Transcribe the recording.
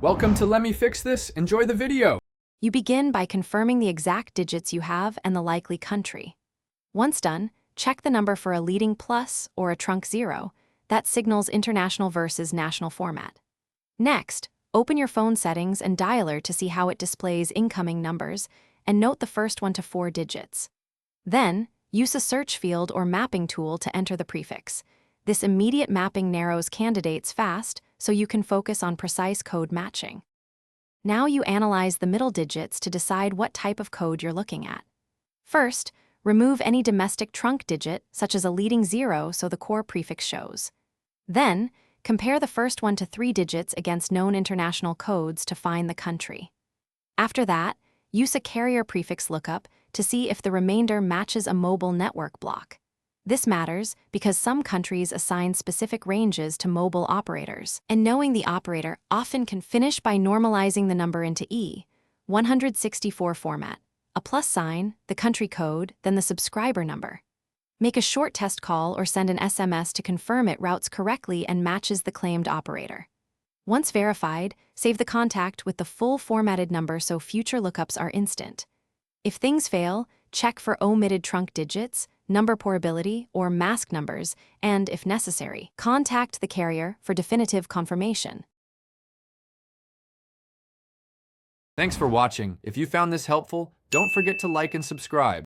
Welcome to Let Me Fix This. Enjoy the video. You begin by confirming the exact digits you have and the likely country. Once done, check the number for a leading plus or a trunk 0. That signals international versus national format. Next, open your phone settings and dialer to see how it displays incoming numbers, and note the first 1 to 4 digits. Then, use a search field or mapping tool to enter the prefix. This immediate mapping narrows candidates fast, so you can focus on precise code matching. Now you analyze the middle digits to decide what type of code you're looking at. First, remove any domestic trunk digit, such as a leading 0, so the core prefix shows. Then, compare the first 1 to 3 digits against known international codes to find the country. After that, use a carrier prefix lookup to see if the remainder matches a mobile network block. This matters because some countries assign specific ranges to mobile operators, and knowing the operator often can finish by normalizing the number into E164 format, a plus sign, the country code, then the subscriber number. Make a short test call or send an SMS to confirm it routes correctly and matches the claimed operator. Once verified, save the contact with the full formatted number so future lookups are instant. If things fail, check for omitted trunk digits, number portability, or mask numbers, and, if necessary, contact the carrier for definitive confirmation. Thanks for watching. If you found this helpful, don't forget to like and subscribe.